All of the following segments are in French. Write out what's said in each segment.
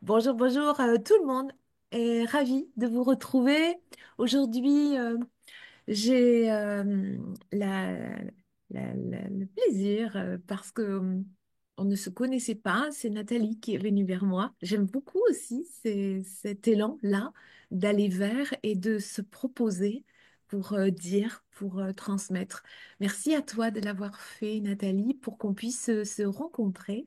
Bonjour, bonjour tout le monde. Et ravi de vous retrouver. Aujourd'hui, j'ai le plaisir parce que on ne se connaissait pas. C'est Nathalie qui est venue vers moi. J'aime beaucoup aussi cet élan-là d'aller vers et de se proposer pour dire, pour transmettre. Merci à toi de l'avoir fait, Nathalie, pour qu'on puisse se rencontrer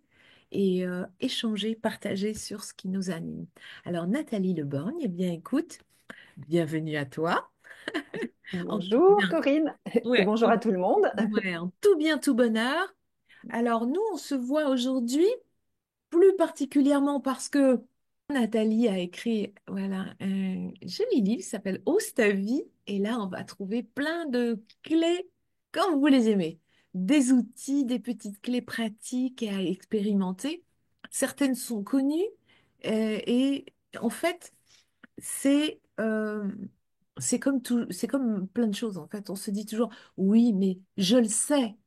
et échanger, partager sur ce qui nous anime. Alors, Nathalie Leborgne, eh bien, écoute, bienvenue à toi. En tout Bonjour bien. Corinne et Ouais, bonjour à tout le monde. ouais, en tout bien, tout bonheur. Alors, nous, on se voit aujourd'hui plus particulièrement parce que Nathalie a écrit voilà, un joli livre qui s'appelle Ose ta vie. Et là, on va trouver plein de clés comme vous les aimez. Des outils, des petites clés pratiques à expérimenter. Certaines sont connues et en fait, c'est c'est comme tout, c'est comme plein de choses en fait. On se dit toujours, oui, mais je le sais.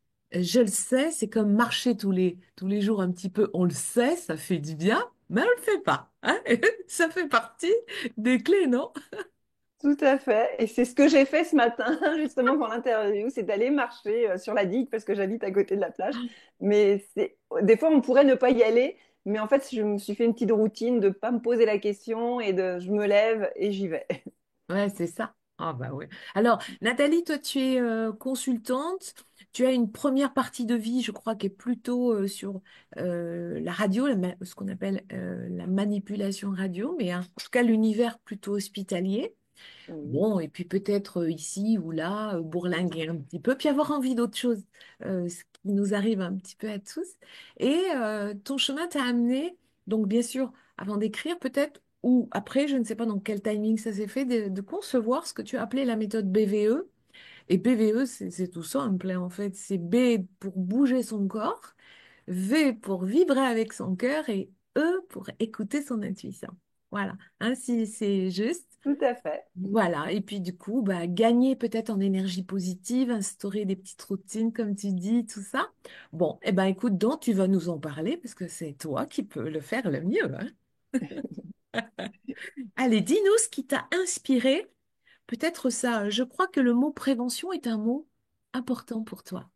C'est comme marcher tous les jours un petit peu. On le sait, ça fait du bien, mais on le fait pas. Hein. Ça fait partie des clés, non? Tout à fait. Et c'est ce que j'ai fait ce matin, justement pour l'interview, c'est d'aller marcher sur la digue parce que j'habite à côté de la plage. Mais des fois, on pourrait ne pas y aller. Mais en fait, je me suis fait une petite routine de ne pas me poser la question et je me lève et j'y vais. Ouais, c'est ça. Ah bah ouais. Alors, Nathalie, toi, tu es consultante. Tu as une première partie de vie, je crois, qui est plutôt sur la radio, ce qu'on appelle la manipulation radio, mais hein, en tout cas l'univers plutôt hospitalier. Oui. Bon, et puis peut-être ici ou là, bourlinguer un petit peu, puis avoir envie d'autre chose, ce qui nous arrive un petit peu à tous. Et ton chemin t'a amené, donc bien sûr, avant d'écrire peut-être, ou après, je ne sais pas dans quel timing ça s'est fait, de concevoir ce que tu as appelé la méthode BVE. Et BVE, c'est tout simple, hein, en fait. C'est B pour bouger son corps, V pour vibrer avec son cœur et E pour écouter son intuition. Voilà, ainsi c'est juste. Tout à fait. Voilà, et puis du coup, bah, gagner peut-être en énergie positive, instaurer des petites routines, comme tu dis, tout ça. Bon, eh ben écoute, donc tu vas nous en parler parce que c'est toi qui peux le faire le mieux, hein. Allez, dis-nous ce qui t'a inspiré. Peut-être ça, je crois que le mot prévention est un mot important pour toi.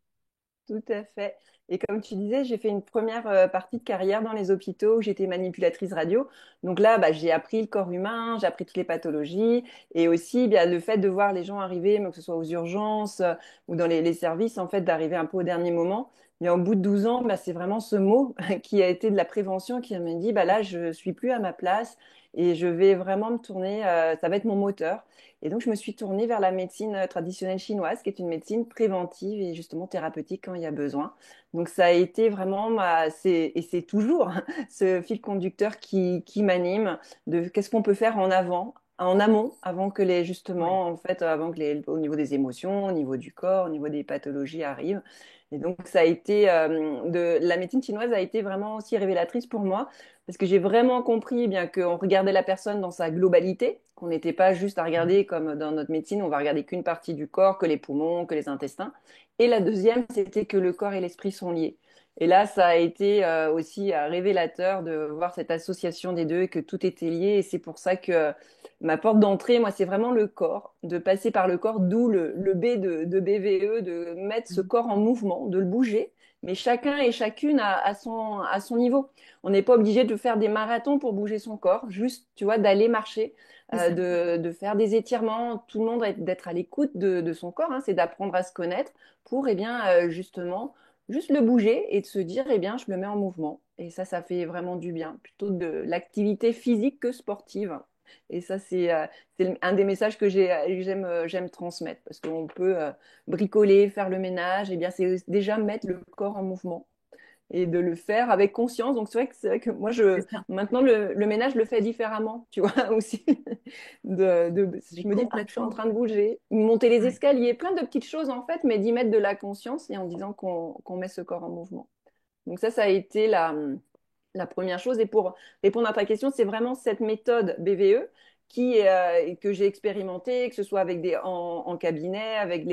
Tout à fait. Et comme tu disais, j'ai fait une première partie de carrière dans les hôpitaux où j'étais manipulatrice radio. Donc là, bah, j'ai appris le corps humain, j'ai appris toutes les pathologies et aussi bien, le fait de voir les gens arriver, mais que ce soit aux urgences ou dans les services, en fait, d'arriver un peu au dernier moment. Mais au bout de 12 ans, bah, c'est vraiment ce mot qui a été de la prévention qui m'a dit, bah, là, je suis plus à ma place et je vais vraiment me tourner, ça va être mon moteur. Et donc, je me suis tournée vers la médecine traditionnelle chinoise, qui est une médecine préventive et justement thérapeutique quand il y a besoin. Donc, ça a été vraiment et c'est toujours ce fil conducteur qui m'anime de qu'est-ce qu'on peut faire en avant, en amont, avant que Ouais. justement, en fait, avant que au niveau des émotions, au niveau du corps, au niveau des pathologies arrivent. Et donc, ça a été, la médecine chinoise a été vraiment aussi révélatrice pour moi parce que j'ai vraiment compris eh bien qu'on regardait la personne dans sa globalité, qu'on n'était pas juste à regarder comme dans notre médecine, on va regarder qu'une partie du corps, que les poumons, que les intestins. Et la deuxième, c'était que le corps et l'esprit sont liés. Et là, ça a été aussi révélateur de voir cette association des deux et que tout était lié. Et c'est pour ça que ma porte d'entrée, moi, c'est vraiment le corps, de passer par le corps, d'où le B de BVE, de mettre ce corps en mouvement, de le bouger. Mais chacun et chacune à son niveau. On n'est pas obligé de faire des marathons pour bouger son corps, juste, tu vois, d'aller marcher, C'est ça. de faire des étirements. Tout le monde d'être à l'écoute de son corps, hein, c'est d'apprendre à se connaître pour, eh bien, justement, juste le bouger et de se dire, eh bien, je me mets en mouvement. Et ça fait vraiment du bien, plutôt de l'activité physique que sportive. Et ça, c'est un des messages que j'aime transmettre parce qu'on peut bricoler, faire le ménage, et bien, c'est déjà mettre le corps en mouvement et de le faire avec conscience. Donc c'est vrai que moi C'est ça. maintenant le ménage je le fais différemment, tu vois aussi. Mais Je me dis ah je suis en complètement. train de bouger, monter les Ouais. escaliers, plein de petites choses en fait, mais d'y mettre de la conscience et en disant qu'on met ce corps en mouvement. Donc ça a été la première chose. Et pour répondre à ta question, c'est vraiment cette méthode BVE que j'ai expérimentée, que ce soit avec en cabinet, avec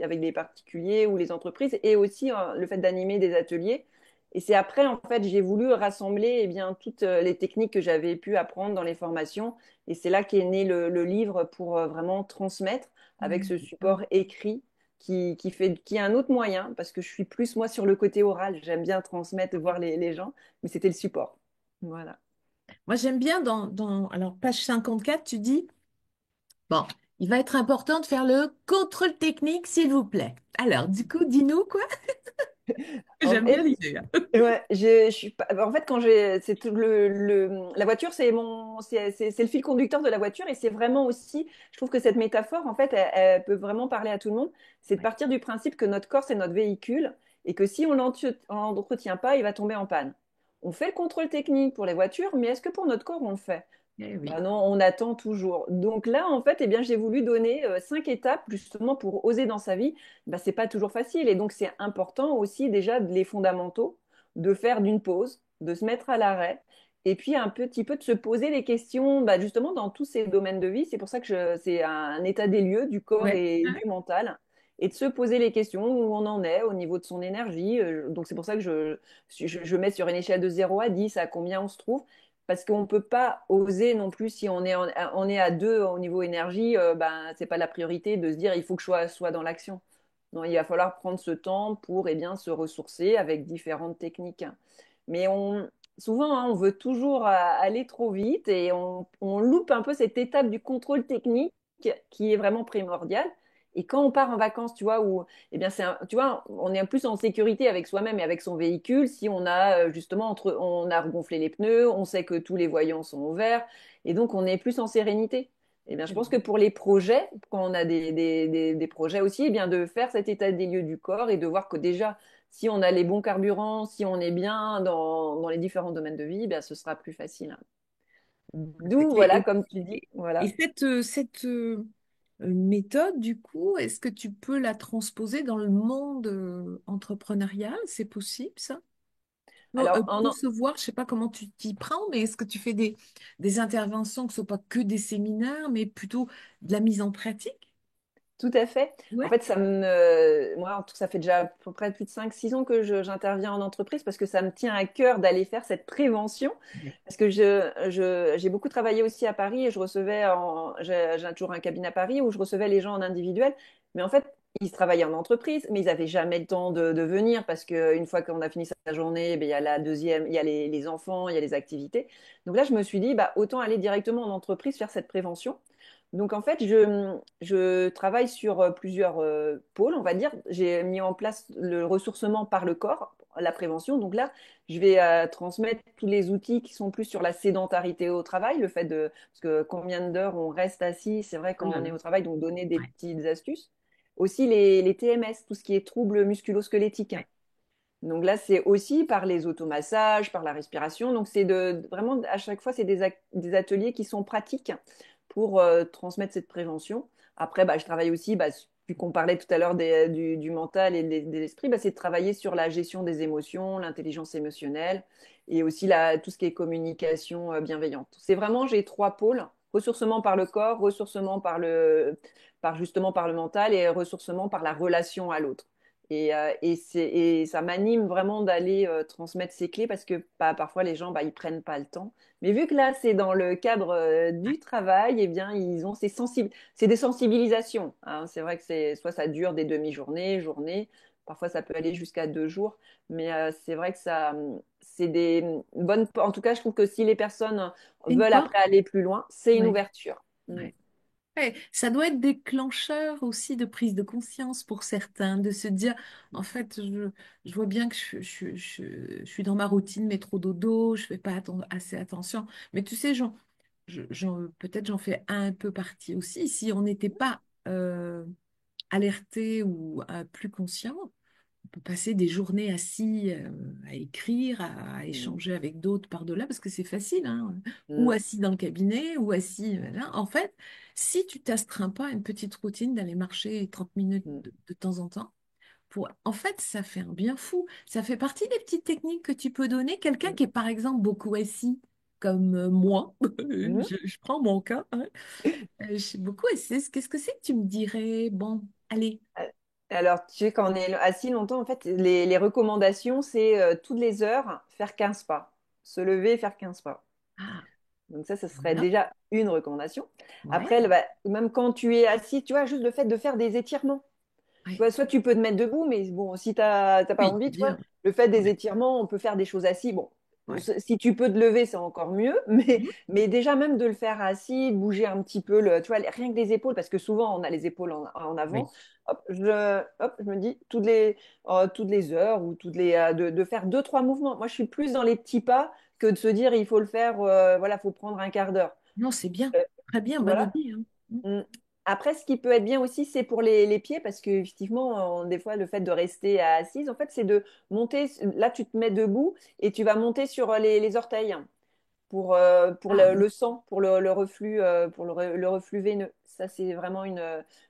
avec les particuliers ou les entreprises, et aussi le fait d'animer des ateliers. Et c'est après, en fait, j'ai voulu rassembler eh bien, toutes les techniques que j'avais pu apprendre dans les formations. Et c'est là qu'est né le livre pour vraiment transmettre avec Ouais, ce d'accord. support écrit qui est un autre moyen, parce que je suis plus, moi, sur le côté oral. J'aime bien transmettre, voir les gens, mais c'était le support. Voilà. Moi, j'aime bien alors, page 54, tu dis, bon, il va être important de faire le contrôle technique, s'il vous plaît. Alors, du coup, dis-nous quoi? En J'aime bien fait, l'idée, hein. ouais, je suis pas. En fait, quand c'est tout la voiture, c'est le fil conducteur de la voiture et c'est vraiment aussi, je trouve que cette métaphore, en fait, elle peut vraiment parler à tout le monde. C'est de Ouais. partir du principe que notre corps, c'est notre véhicule et que si on l'entretient pas, il va tomber en panne. On fait le contrôle technique pour les voitures, mais est-ce que pour notre corps, on le fait? Eh oui. Bah non, on attend toujours. Donc là, en fait, eh bien, j'ai voulu donner 5 étapes justement pour oser dans sa vie. Bah, c'est pas toujours facile et donc c'est important aussi déjà les fondamentaux, de faire d'une pause, de se mettre à l'arrêt et puis un petit peu de se poser les questions bah, justement dans tous ces domaines de vie. C'est pour ça que c'est un état des lieux du corps Ouais. et Ouais. du mental et de se poser les questions où on en est au niveau de son énergie. Donc c'est pour ça que je mets sur une échelle de 0 à 10 à combien on se trouve parce qu'on ne peut pas oser non plus si on est à 2 au niveau énergie, ben, c'est pas la priorité de se dire il faut que je sois dans l'action. Non, il va falloir prendre ce temps pour eh bien, se ressourcer avec différentes techniques. Mais souvent, hein, on veut toujours aller trop vite et on loupe un peu cette étape du contrôle technique qui est vraiment primordiale. Et quand on part en vacances, tu vois, eh bien, tu vois, on est plus en sécurité avec soi-même et avec son véhicule si on a justement on a regonflé les pneus, on sait que tous les voyants sont ouverts et donc on est plus en sérénité. Eh bien, je pense que pour les projets, quand on a des projets aussi, eh bien, de faire cet état des lieux du corps et de voir que déjà, si on a les bons carburants, si on est bien dans les différents domaines de vie, eh bien, ce sera plus facile. D'où, Et, voilà, et- comme tu dis, et voilà. cette méthode, du coup, est-ce que tu peux la transposer dans le monde entrepreneurial? C'est possible, ça? Alors, Concevoir, je sais pas comment tu t'y prends, mais est-ce que tu fais des interventions que ce ne soit pas que des séminaires, mais plutôt de la mise en pratique? tout à fait. En Ouais. fait, moi, en tout, ça fait déjà à peu près plus de 5 6 ans que j'interviens en entreprise parce que ça me tient à cœur d'aller faire cette prévention. Ouais. Parce que j'ai beaucoup travaillé aussi à Paris et j'ai toujours un cabinet à Paris où je recevais les gens en individuel. Mais en fait, ils travaillaient en entreprise, mais ils n'avaient jamais le temps de venir parce qu'une fois qu'on a fini sa journée, ben, il y a la deuxième, il y a les enfants, il y a les activités. Donc là, je me suis dit, bah, autant aller directement en entreprise faire cette prévention. Donc en fait, je travaille sur plusieurs pôles, on va dire. J'ai mis en place le ressourcement par le corps, la prévention. Donc là, je vais transmettre tous les outils qui sont plus sur la sédentarité au travail, le fait de, parce que combien d'heures on reste assis, c'est vrai Oh quand là on est là. au travail, donc donner des Ouais. petites astuces. Aussi les TMS, tout ce qui est troubles musculo-squelettiques. Ouais. Donc là, c'est aussi par les automassages, par la respiration. Donc c'est vraiment à chaque fois, c'est des ateliers qui sont pratiques pour transmettre cette prévention. Après, bah, je travaille aussi, bah, vu qu'on parlait tout à l'heure du mental et de l'esprit, bah, c'est de travailler sur la gestion des émotions, l'intelligence émotionnelle et aussi tout ce qui est communication bienveillante. C'est vraiment, j'ai 3 pôles, ressourcement par le corps, ressourcement justement par le mental et ressourcement par la relation à l'autre. Et ça m'anime vraiment d'aller transmettre ces clés parce que bah, parfois les gens, bah, ils prennent pas le temps. Mais vu que là, c'est dans le cadre du travail, eh bien, ils ont c'est des sensibilisations, hein. C'est vrai que soit ça dure des demi-journées, journées, parfois ça peut aller jusqu'à 2 jours. Mais c'est vrai que c'est des bonnes. En tout cas, je trouve que si les personnes C'est une veulent porte? après aller plus loin, c'est une Ouais. ouverture. Mm. Ouais. Ouais, ça doit être déclencheur aussi de prise de conscience pour certains, de se dire, en fait, je vois bien que je suis dans ma routine métro dodo, je fais pas assez attention. Mais tu sais, peut-être j'en fais un peu partie aussi. Si on n'était pas alerté ou plus conscient, on peut passer des journées assis à écrire, à Mm. échanger avec d'autres par-delà, parce que c'est facile, hein. Ou Mm. assis dans le cabinet, ou assis là. En fait, si tu t'astreins pas à une petite routine d'aller marcher 30 minutes Mm. de temps en temps, en fait, ça fait un bien fou. Ça fait partie des petites techniques que tu peux donner. Quelqu'un Mm. qui est, par exemple, beaucoup assis, comme moi, Mm. je prends mon cas, hein. Je suis beaucoup assis. Qu'est-ce que c'est que tu me dirais? Bon, allez. Alors, tu sais, quand on est assis longtemps, en fait, les recommandations, c'est toutes les heures, faire 15 pas. Se lever et faire 15 pas. Ah, Donc ça, ce serait bien. déjà une recommandation. Ouais, Après, bah, même quand tu es assis, tu vois, juste le fait de faire des étirements. Tu ouais. vois, soit tu peux te mettre debout, mais bon, si tu n'as pas Oui, envie, tu vois, bien. le fait des Ouais, étirements, on peut faire des choses assis. Bon, ouais. si tu peux te lever, c'est encore mieux, Mhm. mais déjà même de le faire assis, de bouger un petit peu, tu vois, rien que les épaules, parce que souvent on a les épaules en Oui. avant. Hop, je me dis toutes les heures ou de faire deux, trois mouvements. Moi, je suis plus dans les petits pas que de se dire il faut le faire, voilà, faut prendre un quart d'heure. Non, c'est bien. Euh, Très bien, bonne voilà. idée, hein. Mm. Mm. Après, ce qui peut être bien aussi, c'est pour les pieds, parce que effectivement, des fois, le fait de rester assise, en fait, c'est de monter. Là, tu te mets debout et tu vas monter sur les orteils pour Ah, oui. le sang, pour le reflux, pour le reflux veineux. Ça, c'est vraiment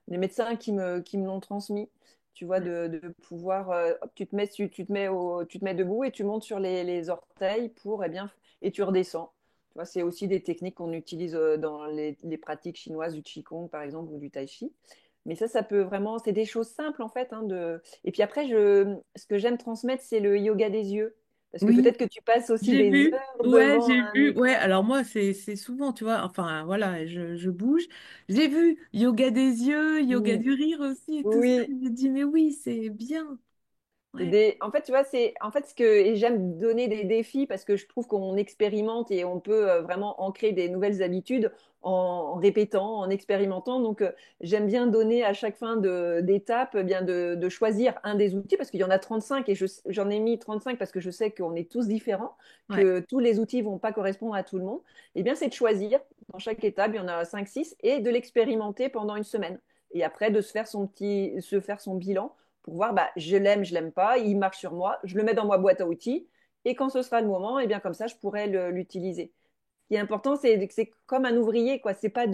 des médecins qui me l'ont transmis. Tu vois, Ouais. de pouvoir, hop, tu te mets debout et tu montes sur les orteils eh bien, et tu redescends. Tu vois, c'est aussi des techniques qu'on utilise dans les pratiques chinoises du Qigong, par exemple, ou du Tai Chi. Mais ça peut vraiment, c'est des choses simples en fait. Et puis après, ce que j'aime transmettre, c'est le yoga des yeux. Parce que Oui, peut-être que tu passes aussi j'ai des vu. heures Ouais, devant j'ai un vu. Ouais, écran. alors moi, c'est souvent, tu vois, enfin, voilà, je bouge. J'ai vu yoga des yeux, yoga Mm. du rire aussi, et tout ça. Oui, Je me dis, mais oui, c'est bien. Ouais, En fait, tu vois, c'est en fait ce que et j'aime donner des défis parce que je trouve qu'on expérimente et on peut vraiment ancrer des nouvelles habitudes en répétant, en expérimentant. Donc, j'aime bien donner à chaque fin d'étape, bien de choisir un des outils parce qu'il y en a 35 et j'en ai mis 35 parce que je sais qu'on est tous différents, ouais, que tous les outils vont pas correspondre à tout le monde. Et bien, c'est de choisir dans chaque étape, il y en a 5, 6 et de l'expérimenter pendant une semaine. Et après, de se faire son bilan pour voir, bah, je l'aime pas, il marche sur moi, je le mets dans ma boîte à outils, et quand ce sera le moment, et bien comme ça, je pourrai l'utiliser. Ce qui est important, c'est comme un ouvrier, quoi. C'est pas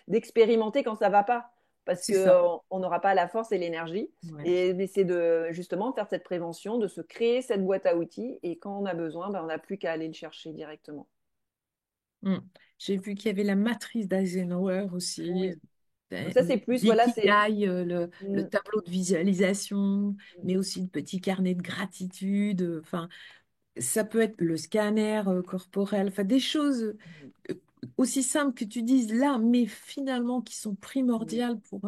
d'expérimenter quand ça va pas, parce c'est que ça. on n'aura pas la force et l'énergie. Ouais. Mais c'est de justement faire cette prévention, de se créer cette boîte à outils, et quand on a besoin, ben, on n'a plus qu'à aller le chercher directement. Mm. J'ai vu qu'il y avait la matrice d'Eisenhower aussi, Oui. Donc ça, c'est plus, voilà, c'est. l'ikigai, le Mm, tableau de visualisation, mais aussi le petit carnet de gratitude. Enfin, ça peut être le scanner corporel, enfin des choses euh, aussi simples que tu dises là, mais finalement qui sont mm, primordiales pour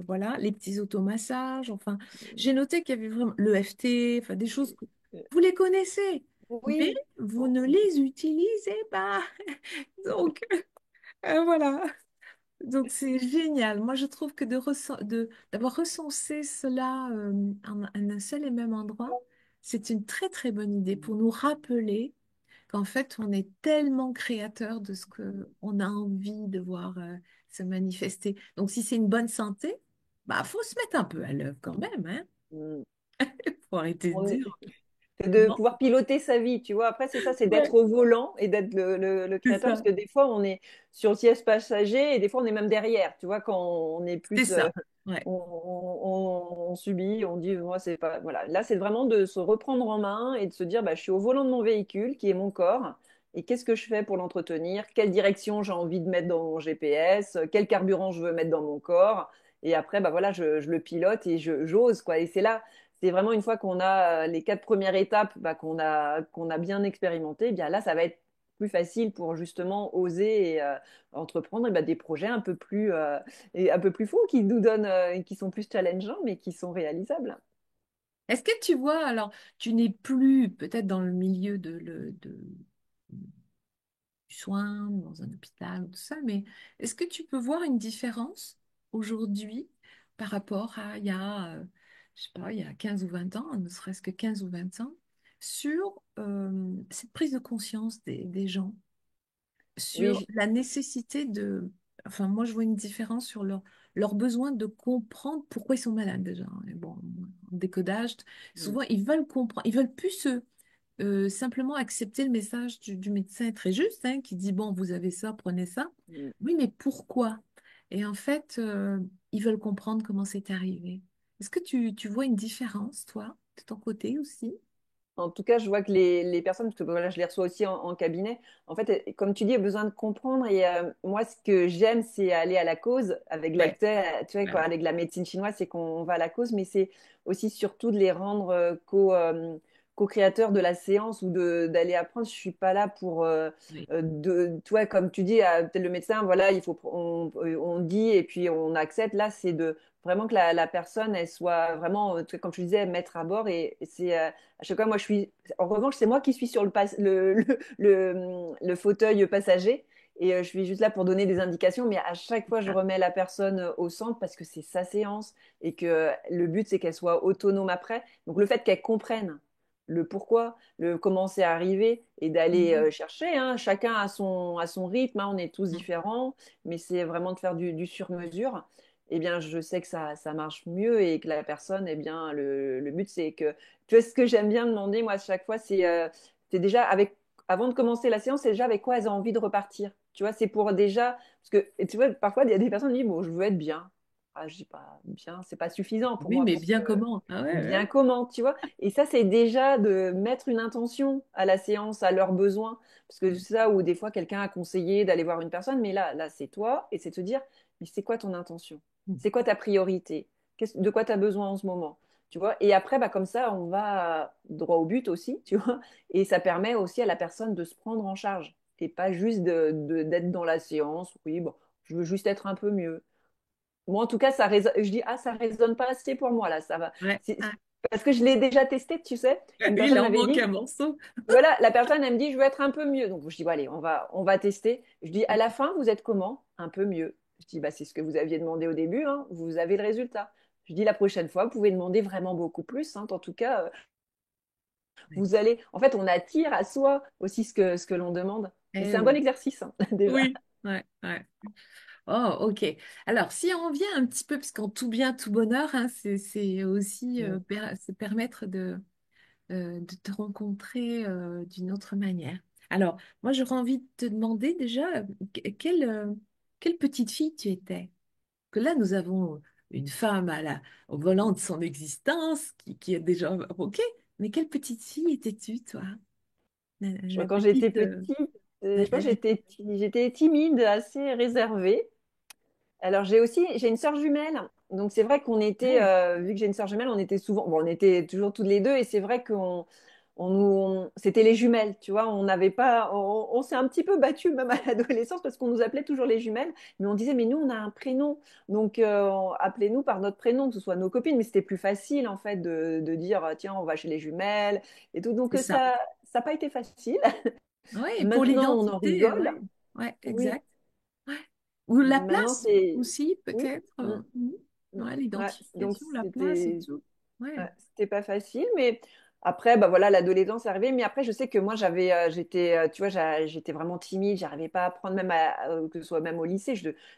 voilà, les petits automassages. Enfin, mm, j'ai noté qu'il y avait vraiment le l'EFT, enfin des choses oui. que vous les connaissez, mais Oui. vous ne les utilisez pas. Donc voilà. Donc c'est génial. Moi, je trouve que d'avoir recensé cela en un seul et même endroit, c'est une très très bonne idée pour nous rappeler qu'en fait, on est tellement créateur de ce que on a envie de voir se manifester. Donc, si c'est une bonne santé, bah faut se mettre un peu à l'œuvre quand même, hein. Mm. Faut arrêter de On est- dire C'est de non. pouvoir piloter sa vie, tu vois. Après, c'est ça, c'est d'être Ouais, au volant et d'être le c'est créateur, parce ça. que des fois, on est sur le siège passager et des fois, on est même derrière, tu vois, quand on est C'est plus, ça. Ouais. on subit, on dit, moi, c'est pas, voilà. Là, c'est vraiment de se reprendre en main et de se dire, bah, je suis au volant de mon véhicule, qui est mon corps, et qu'est-ce que je fais pour l'entretenir? Quelle direction j'ai envie de mettre dans mon GPS? Quel carburant je veux mettre dans mon corps? Et après, bah voilà, je le pilote et j'ose, quoi. Et c'est là, c'est vraiment une fois qu'on a les 4 premières étapes, bah, qu'on a bien expérimenté, eh bien là, ça va être plus facile pour justement oser et entreprendre des projets un peu plus fous qui nous donnent, qui sont plus challengeants, mais qui sont réalisables. Est-ce que tu vois, alors, tu n'es plus peut-être dans le milieu du soin, dans un hôpital, ou tout ça, mais est-ce que tu peux voir une différence aujourd'hui par rapport à il y a, je sais pas, il y a 15 ou 20 ans, ne serait-ce que 15 ou 20 ans, sur cette prise de conscience des gens, Oui, sur la nécessité de... Enfin, moi, je vois une différence sur leur besoin de comprendre pourquoi ils sont malades déjà. Et bon, en décodage, souvent, ils veulent comprendre, ils veulent plus simplement accepter le message du médecin très juste, hein, qui dit, bon, vous avez ça, prenez ça. Oui, mais pourquoi? Et en fait, ils veulent comprendre comment c'est arrivé. Est-ce que tu vois une différence, toi, de ton côté aussi? En tout cas, je vois que les personnes, parce que voilà, je les reçois aussi en cabinet, en fait, comme tu dis, il y a besoin de comprendre. Et moi, ce que j'aime, c'est aller à la cause avec Ouais, tu vois, ouais, quoi, avec la médecine chinoise, c'est qu'on va à la cause, mais c'est aussi surtout de les rendre co-créateurs de la séance ou d'aller apprendre. Je suis pas là pour, ouais. toi, comme tu dis, le médecin, voilà, on dit et puis on accepte. Là, c'est de vraiment que la personne, elle soit vraiment, tu vois, comme je disais, mettre à bord. Et c'est à chaque fois, moi, en revanche, c'est moi qui suis sur le fauteuil passager. Et je suis juste là pour donner des indications, mais à chaque fois, je Ah, remets la personne au centre parce que c'est sa séance et que le but, c'est qu'elle soit autonome après. Donc, le fait qu'elle comprenne le pourquoi, le comment c'est arrivé et d'aller mhm, chercher, hein. Chacun à son rythme, hein, on est tous mhm. différents, mais c'est vraiment de faire du sur-mesure. Eh bien, je sais que ça marche mieux et que la personne, eh bien, le but, c'est que tu vois, ce que j'aime bien demander, moi, à chaque fois, c'est déjà avant de commencer la séance, c'est déjà avec quoi elles ont envie de repartir. Tu vois, c'est pour déjà, parce que, et tu vois, parfois, il y a des personnes qui disent, bon, je veux être bien. Ah, je dis pas bien, c'est pas suffisant pour Oui, moi mais pour que bien comment? Ah ouais, bien ouais. comment, tu vois. Et ça, c'est déjà de mettre une intention à la séance, à leurs besoins. Parce que c'est ça où des fois, quelqu'un a conseillé d'aller voir une personne, mais là, c'est toi, et c'est te dire, mais c'est quoi ton intention? Mhm. C'est quoi ta priorité? De quoi tu as besoin en ce moment? Tu vois? Et après, bah, comme ça, on va droit au but aussi, tu vois. Et ça permet aussi à la personne de se prendre en charge et pas juste d'être dans la séance. Oui, bon, je veux juste être un peu mieux. Moi, en tout cas, je dis, ah, ça résonne pas assez pour moi, là, ça va. Ouais. Ah, Parce que je l'ai déjà testé, tu sais. Une oui, il personne en m'avait manque dit, un morceau. voilà, la personne, elle me dit, je veux être un peu mieux. Donc, je dis, bon, allez, on va tester. Je dis, à la fin, vous êtes comment? Un peu mieux. Je dis, bah, c'est ce que vous aviez demandé au début, hein. Vous avez le résultat. Je dis, la prochaine fois, vous pouvez demander vraiment beaucoup plus, hein. En tout cas, Ouais. vous allez. En fait, on attire à soi aussi ce que l'on demande. Et Eh c'est un bon oui, exercice, hein, déjà. oui, ouais, ouais. Oh, ok. Alors, si on revient un petit peu, parce qu'en tout bien, tout bonheur, hein, c'est aussi Mm. se permettre de te rencontrer d'une autre manière. Alors, moi, j'aurais envie de te demander déjà, quelle petite fille tu étais? Que là, nous avons une femme au volant de son existence qui est déjà OK, mais quelle petite fille étais-tu, toi? Je vois, La quand j'étais petite petite, je crois que Nathalie. j'étais timide, assez réservée. Alors j'ai une sœur jumelle. Donc c'est vrai qu'on était, Ouais, vu que j'ai une sœur jumelle, on était souvent, bon, on était toujours toutes les deux, et c'est vrai c'était les jumelles, tu vois. On n'avait pas, on s'est un petit peu battu même à l'adolescence parce qu'on nous appelait toujours les jumelles, mais on disait mais nous on a un prénom, donc appelez-nous par notre prénom, que ce soit nos copines, mais c'était plus facile en fait de dire tiens on va chez les jumelles et tout. Donc c'est ça. ça n'a pas été facile. Ouais, pour Maintenant on en l'identité, rigole. ouais, ouais, Oui, exact. Ouais. Ou la maintenant place c'est aussi, oui. peut-être. Mm. Mhm. Mm. Ouais, Ouais, donc l'identification, la place et tout. Ouais. c'était pas facile, mais après, bah voilà, l'adolescence est arrivée. Mais après, je sais que moi, tu vois, j'étais vraiment timide. J'arrivais pas à apprendre, même que ce soit même au lycée.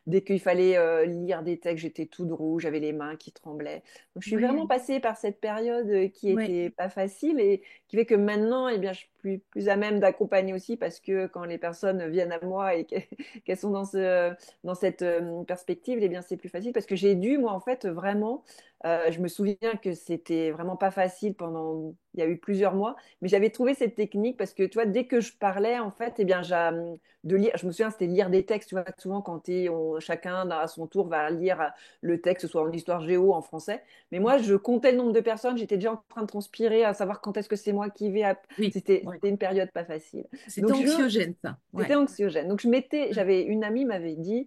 Dès qu'il fallait lire des textes, j'étais toute rouge, j'avais les mains qui tremblaient. Donc, je suis vraiment Ouais, passée par cette période qui ouais, était pas facile et qui fait que maintenant, eh bien, je suis plus à même d'accompagner aussi parce que quand les personnes viennent à moi et qu'elles sont dans cette perspective, eh bien, c'est plus facile parce que j'ai dû, moi, en fait, vraiment. Je me souviens que c'était vraiment pas facile pendant. Il y a eu plusieurs mois, mais j'avais trouvé cette technique parce que, tu vois, dès que je parlais, en fait, eh bien, de lire. Je me souviens, c'était lire des textes. Tu vois, souvent quand chacun à son tour va lire le texte, que ce soit en histoire géo, en français. Mais moi, je comptais le nombre de personnes. J'étais déjà en train de transpirer, à savoir quand est-ce que c'est moi qui vais. oui. Ouais. C'était une période pas facile. C'est Donc anxiogène, ça. c'était Ouais. anxiogène. Donc j'avais une amie m'avait dit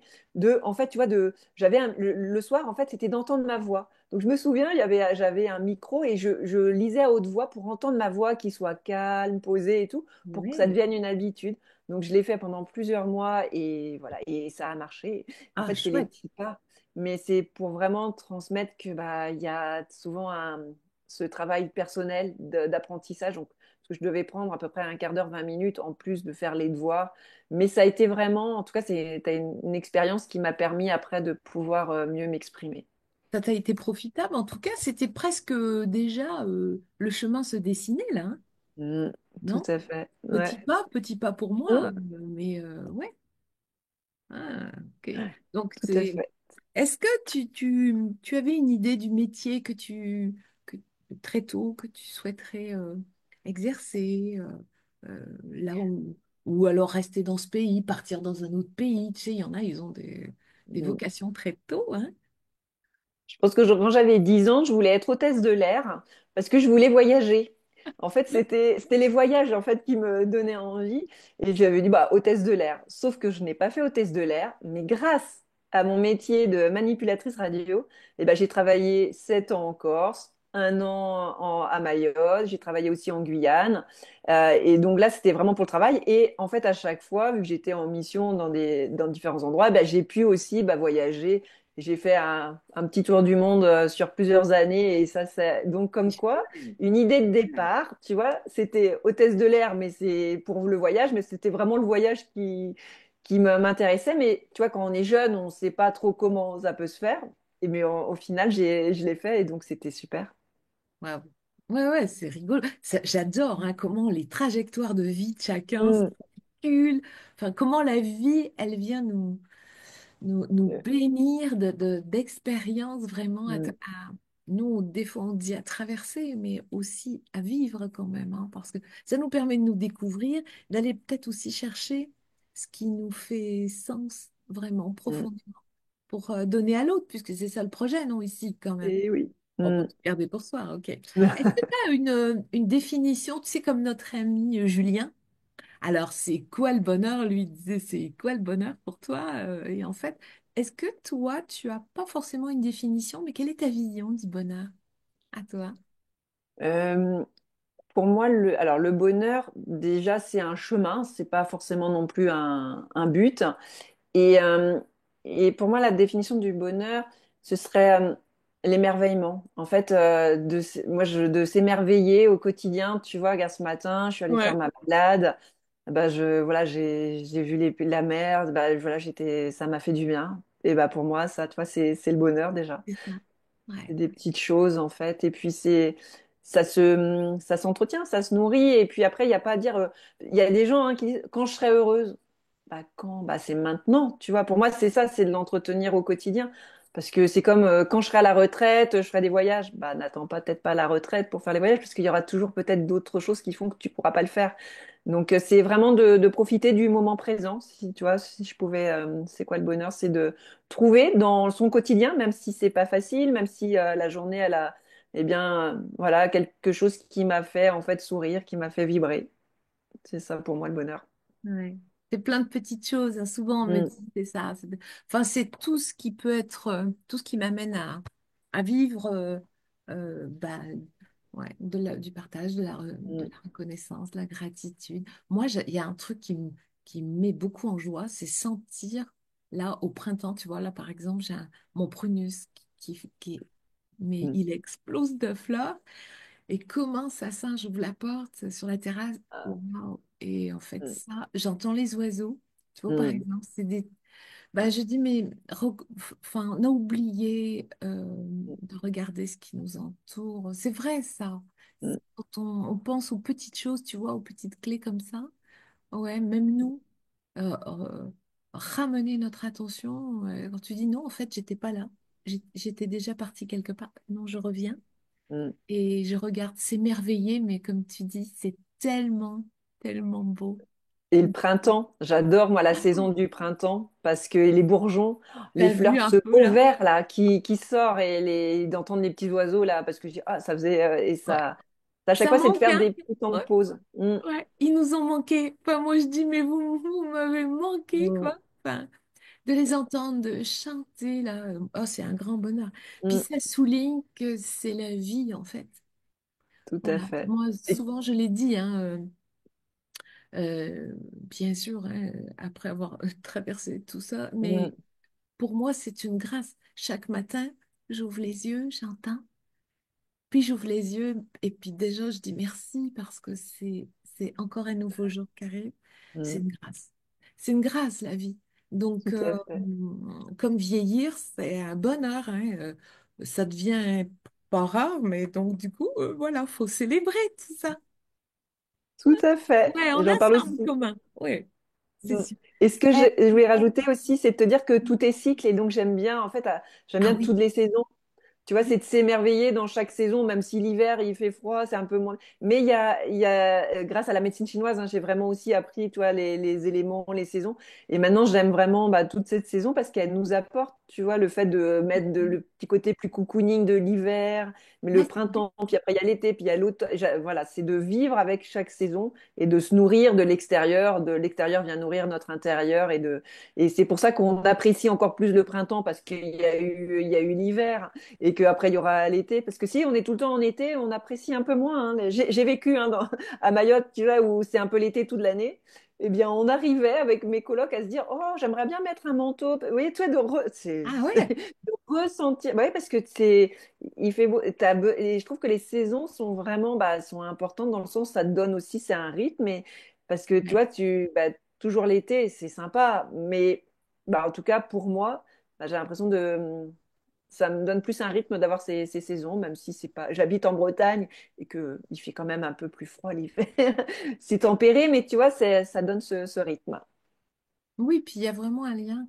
en fait, tu vois, le soir, en fait, c'était d'entendre ma voix. Donc je me souviens, j'avais un micro et je lisais à haute voix pour entendre ma voix qui soit calme, posée et tout, pour que ça Oui. devienne une habitude. Donc je l'ai fait pendant plusieurs mois et voilà, et ça a marché. En Ah, fait, c'est les chouette. petits pas, mais c'est pour vraiment transmettre que bah il y a souvent ce travail personnel d'apprentissage. Donc parce que je devais prendre à peu près un quart d'heure, 20 minutes en plus de faire les devoirs. Mais ça a été vraiment, en tout cas, t'as une expérience qui m'a permis après de pouvoir mieux m'exprimer. Ça t'a été profitable. En tout cas, c'était presque déjà le chemin se dessinait là, hein, Mm, tout non? à fait. Ouais. Petit pas pour moi, Mm, mais ouais. Ah, ok. Donc, tout à fait. est-ce que tu avais une idée du métier très tôt que tu souhaiterais exercer là où, ou alors rester dans ce pays, partir dans un autre pays. Tu sais, il y en a, ils ont des Mm. vocations très tôt, hein. Je pense que quand j'avais 10 ans, je voulais être hôtesse de l'air parce que je voulais voyager. En fait, c'était les voyages en fait qui me donnaient envie et j'avais dit bah hôtesse de l'air. Sauf que je n'ai pas fait hôtesse de l'air, mais grâce à mon métier de manipulatrice radio, ben, j'ai travaillé 7 ans en Corse, un an à Mayotte, j'ai travaillé aussi en Guyane. Et donc là, c'était vraiment pour le travail. Et en fait, à chaque fois, vu que j'étais en mission dans différents endroits, ben, j'ai pu aussi voyager. J'ai fait un petit tour du monde sur plusieurs années et ça, c'est donc comme quoi, une idée de départ, tu vois, c'était hôtesse de l'air, mais c'est pour le voyage, mais c'était vraiment le voyage qui m'intéressait. Mais tu vois, quand on est jeune, on ne sait pas trop comment ça peut se faire. Et mais au final, je l'ai fait et donc c'était super. Ouais, ouais, ouais, c'est rigolo. J'adore hein, comment les trajectoires de vie de chacun Mm. s'articulent. Enfin, comment la vie, elle vient nous bénir d'expériences vraiment Mm. nous, des fois, on dit à traverser, mais aussi à vivre quand même, hein, parce que ça nous permet de nous découvrir, d'aller peut-être aussi chercher ce qui nous fait sens vraiment Mm. profondément pour donner à l'autre, puisque c'est ça le projet, non, ici, quand même. Et oui. On peut Mm. tout garder pour soi, ok. Est-ce que tu as une définition, tu sais, comme notre ami Julien? Alors, c'est quoi le bonheur? Lui il disait, c'est quoi le bonheur pour toi? Et en fait, est-ce que toi, tu as pas forcément une définition, mais quelle est ta vision du bonheur à toi? Euh, pour moi, alors le bonheur, déjà, c'est un chemin, c'est pas forcément non plus un but. Et, euh, et pour moi, la définition du bonheur, ce serait l'émerveillement. En fait, de s'émerveiller au quotidien. Tu vois, regarde, ce matin, je suis allée faire Ouais. ma balade. Bah, voilà, j'ai vu la mer. Bah, voilà, ça m'a fait du bien. Et bah, pour moi, ça, tu vois, c'est le bonheur déjà. C'est ça. Ouais. C'est des petites choses en fait. Et puis ça s'entretient, ça se nourrit. Et puis après, il n'y a pas à dire. Il y a des gens qui disent quand je serai heureuse. Bah quand? Bah c'est maintenant. Tu vois, pour moi c'est ça, c'est de l'entretenir au quotidien. Parce que c'est comme quand je serai à la retraite, je ferai des voyages. Bah n'attends pas peut-être pas la retraite pour faire les voyages, parce qu'il y aura toujours peut-être d'autres choses qui font que tu pourras pas le faire. Donc c'est vraiment de profiter du moment présent. Si tu vois, si je pouvais, c'est quoi le bonheur? C'est de trouver dans son quotidien, même si c'est pas facile, même si la journée elle a, eh bien, voilà, quelque chose qui m'a fait en fait sourire, qui m'a fait vibrer. C'est ça pour moi le bonheur. Ouais. C'est plein de petites choses, hein. Souvent, on me Mm, dit, c'est ça. Enfin, c'est tout ce qui peut être, tout ce qui m'amène à vivre bah, ouais, du partage, de mm, la reconnaissance, de la gratitude. Moi, il y a un truc qui me met beaucoup en joie, c'est sentir, là, au printemps, tu vois, là, par exemple, mon prunus mais mm. il explose de fleurs. Et comment ça sent, j'ouvre la porte sur la terrasse. Ah, Waouh. Et en fait, mm, ça, j'entends les oiseaux. Tu vois, par mm, exemple, bah, je dis, mais enfin, on a oublié de regarder ce qui nous entoure. C'est vrai, ça. mm, Quand on pense aux petites choses, tu vois, aux petites clés comme ça, ouais, même nous, ramener notre attention. Quand tu dis non, en fait, j'étais pas là. J'étais déjà partie quelque part. Non, je reviens. mm. Et je regarde s'émerveiller, mais comme tu dis, c'est tellement, tellement beau. Et le printemps, j'adore moi la saison du printemps parce que les bourgeons, les T'as vu fleurs, un ce peu beau là? vert là qui sort et d'entendre les petits oiseaux là parce que je dis ah ça faisait et Ouais. ça à chaque Ça fois c'est de manque, faire hein? des petits temps de Ouais. pause. Mm, Ouais. Ils nous ont manqué. Enfin, moi, je dis, mais vous m'avez manqué, mm, quoi. Enfin, de les entendre, de chanter, là. Oh, c'est un grand bonheur. Puis mm, ça souligne que c'est la vie, en fait. tout à Voilà. fait. Moi, Et- souvent, je l'ai dit, hein, bien sûr, hein, après avoir traversé tout ça, mm, mais pour moi, c'est une grâce. Chaque matin, j'ouvre les yeux, j'entends, puis j'ouvre les yeux, et puis déjà, je dis merci parce que c'est encore un nouveau jour qui arrive. C'est mm, une grâce. C'est une grâce, la vie. Donc, tout à fait. comme vieillir, c'est un bonheur, hein, ça devient pas rare, mais donc, du coup, voilà, faut célébrer tout ça. Tout à fait. Ouais, Et on j'en a parle ça en aussi. commun. Ouais, c'est Mm. sûr. Et ce que Eh, je voulais rajouter aussi, c'est de te dire que tout est cycle et donc j'aime bien, en fait, j'aime ah bien oui. toutes les saisons. Tu vois, c'est de s'émerveiller dans chaque saison, même si l'hiver, il fait froid, c'est un peu moins. Mais grâce à la médecine chinoise, hein, j'ai vraiment aussi appris, tu vois, les éléments, les saisons. Et maintenant, j'aime vraiment bah, toute cette saison parce qu'elle nous apporte, tu vois, le fait de mettre le petit côté plus cocooning de l'hiver, mais le Ouais, c'est vrai. printemps, puis après, il y a l'été, puis il y a l'automne. Voilà, c'est de vivre avec chaque saison et de se nourrir de l'extérieur. De l'extérieur vient nourrir notre intérieur et c'est pour ça qu'on apprécie encore plus le printemps parce il y a eu l'hiver et qu'après il y aura l'été. Parce que si on est tout le temps en été, on apprécie un peu moins, hein. J'ai vécu hein, à Mayotte, tu vois, où c'est un peu l'été toute l'année. Eh bien, on arrivait avec mes colocs à se dire, oh, j'aimerais bien mettre un manteau. Vous voyez, toi, Ah ouais, de ressentir. Oui, parce que il fait beau. Et je trouve que les saisons sont vraiment, bah, sont importantes dans le sens, ça te donne aussi, c'est un rythme. Parce que tu ouais. vois, bah, toujours l'été, c'est sympa, mais bah, en tout cas pour moi, bah, j'ai l'impression ça me donne plus un rythme d'avoir ces saisons, même si c'est pas. J'habite en Bretagne et que il fait quand même un peu plus froid l'hiver. C'est tempéré, mais tu vois, ça donne ce rythme. Oui, puis il y a vraiment un lien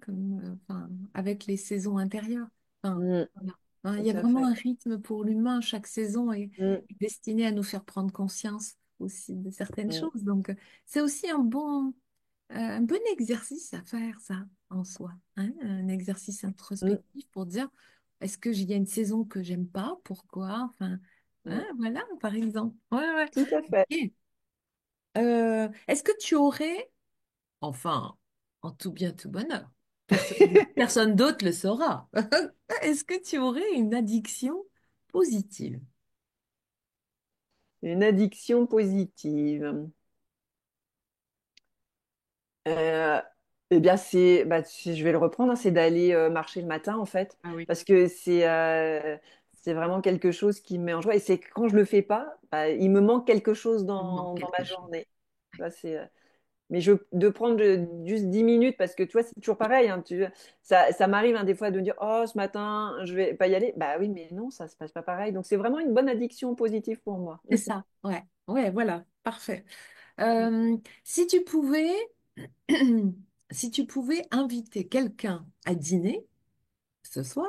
enfin, avec les saisons intérieures. Enfin, Mm, voilà. Hein, il y a tout à vraiment fait. un rythme pour l'humain. Chaque saison Mm, est destinée à nous faire prendre conscience aussi de certaines mm, choses. Donc, c'est aussi un bon exercice à faire, ça, en soi. Hein, un exercice mm, introspectif pour dire, est-ce que il y a une saison que j'aime pas? Pourquoi? Enfin, hein, mm. voilà, par exemple. Ouais, ouais. Tout à fait. Ok. Est-ce que tu aurais, enfin, en tout bien, tout bonheur, personne d'autre le saura, est-ce que tu aurais une addiction positive? Une addiction positive. Euh, eh bien, je vais le reprendre, hein, c'est d'aller marcher le matin, en fait, Ah oui, parce que c'est vraiment quelque chose qui me met en joie. Et c'est que quand je le fais pas, bah, il me manque quelque chose il me manque dans quelque ma chose. journée. Tu vois, mais de prendre juste 10 minutes, parce que tu vois, c'est toujours pareil. Hein, ça m'arrive hein, des fois de me dire, oh, ce matin, je vais pas y aller. Bah oui, mais non, ça se passe pas pareil. Donc, c'est vraiment une bonne addiction positive pour moi. C'est ça, ouais, ouais, voilà, parfait. Si tu pouvais, si tu pouvais inviter quelqu'un à dîner ce soir,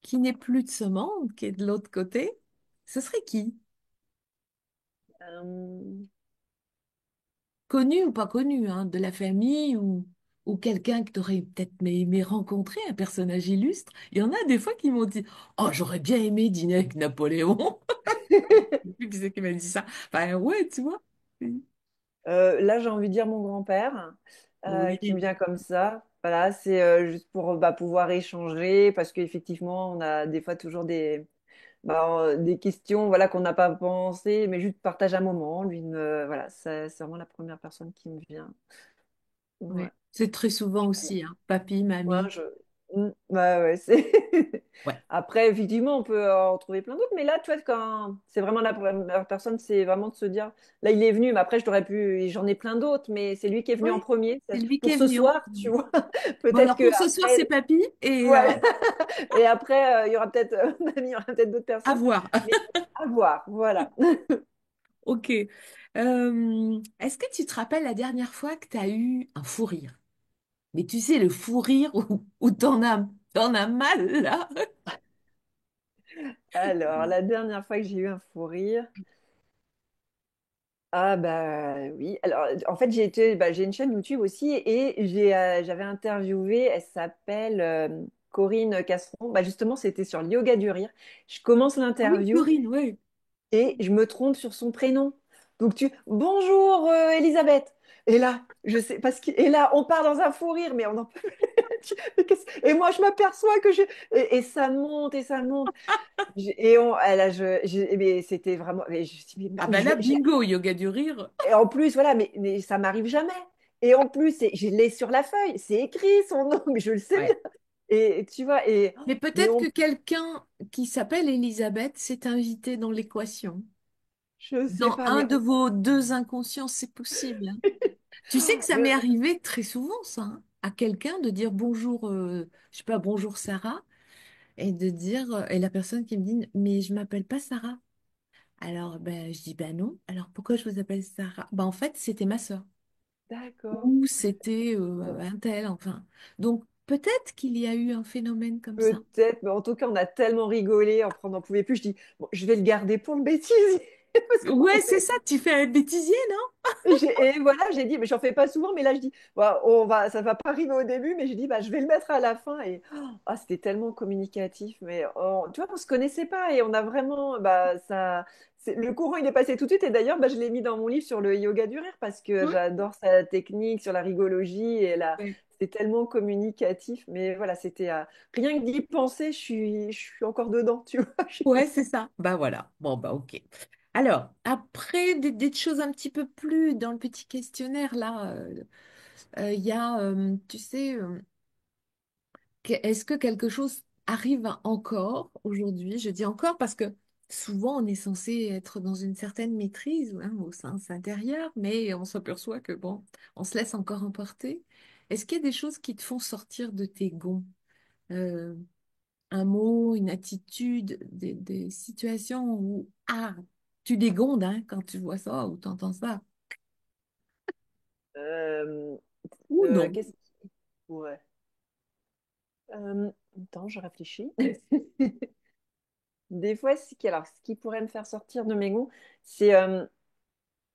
qui n'est plus de ce monde, qui est de l'autre côté, ce serait qui? Euh, Connu ou pas connu, hein, de la famille ou quelqu'un que tu aurais peut-être aimé rencontrer, un personnage illustre. Il y en a des fois qui m'ont dit, oh, j'aurais bien aimé dîner avec Napoléon. Je sais plus qui c'est qui m'a dit ça. Enfin, ouais, tu vois. Là, j'ai envie de dire mon grand-père, qui me Oui, vient comme ça. Voilà, c'est juste pour bah, pouvoir échanger, parce qu'effectivement, on a des fois toujours des questions voilà, qu'on n'a pas pensé, mais juste partage un moment. Voilà, c'est vraiment la première personne qui me vient. oui. Ouais. C'est très souvent aussi, hein. Papy, Ouais, mamie. ouais, c'est. Ouais. Après, effectivement, on peut en trouver plein d'autres, mais là, tu vois, quand c'est vraiment la première personne, c'est vraiment de se dire, là, il est venu, mais après, j'en ai plein d'autres, mais c'est lui qui est venu en Oui, premier. c'est lui qui Pour est ce venu en soir, tu premier. vois. Bon, Peut-être alors que pour ce soir, c'est après, papy et ouais. Et après, il y aura peut-être mamie, il y aura peut-être d'autres à personnes, voir. mais à voir, voilà. Ok. Est-ce que tu te rappelles la dernière fois que tu as eu un fou rire? Mais tu sais, le fou rire où t'en as mal, là. Alors, la dernière fois que j'ai eu un fou rire. Ah bah oui. Alors en fait j'ai une chaîne YouTube aussi et j'avais interviewé, elle s'appelle Corinne Castron. Bah justement c'était sur le yoga du rire. Je commence Ah oui, l'interview Corinne, oui. et je me trompe sur son prénom. Donc bonjour Elisabeth. Et là je sais parce que et là on part dans un fou rire mais on en peut plus. Et moi je m'aperçois que et ça monte et ça monte. Elle a, mais c'était vraiment mais je me suis dit, Ah mais ben là, bingo, yoga du rire. et en plus, voilà, mais ça m'arrive jamais. Et en plus, je l'ai sur la feuille, c'est écrit son nom, mais je le sais bien. Ouais. Et tu vois, Mais mais peut-être que quelqu'un qui s'appelle Elisabeth s'est invité dans l'équation. je sais Dans pas, un mais de vos deux inconscients, c'est possible, hein. Tu sais que ça m'est je- arrivé très souvent, ça, hein, à quelqu'un de dire bonjour, je sais pas, bonjour Sarah, et de dire, et la personne qui me dit, mais je m'appelle pas Sarah. Alors, ben, je dis, ben non. Alors, pourquoi je vous appelle Sarah? Ben, en fait, c'était ma sœur. d'accord. Ou c'était un tel, enfin. Donc, peut-être qu'il y a eu un phénomène comme ça. Peut-être, mais en tout cas, on a tellement rigolé, on n'en pouvait plus. Je dis, bon, je vais le garder pour le bêtisier. Parce qu'on Ouais, c'est fait. ça, tu fais un bêtisier, non? Et voilà, j'ai dit, mais j'en fais pas souvent, mais là, je dis, bah, ça va pas arriver au début, mais j'ai dit, bah, je vais le mettre à la fin. Et c'était tellement communicatif, mais tu vois, on se connaissait pas et on a vraiment, bah, le courant, il est passé tout de suite. Et d'ailleurs, bah, je l'ai mis dans mon livre sur le yoga du rire parce que Ouais. j'adore sa technique sur la rigologie et Ouais, c'est tellement communicatif. Mais voilà, rien que d'y penser, je suis encore dedans, tu vois. ouais, c'est ça. Bah voilà. Bon, bah ok. Alors, après, des choses un petit peu plus dans le petit questionnaire, là, il y a, tu sais, est-ce que quelque chose arrive encore aujourd'hui? Je dis encore parce que souvent on est censé être dans une certaine maîtrise hein, au sens intérieur, mais on s'aperçoit que bon, on se laisse encore emporter. Est-ce qu'il y a des choses qui te font sortir de tes gonds? Euh, un mot, une attitude, des situations où ah, tu dégondes hein, quand tu vois ça ou tu entends ça? Euh, Ou non? Qu'est-ce qui pourrait? Attends, je réfléchis. Des fois, ce qui pourrait me faire sortir de mes gonds, c'est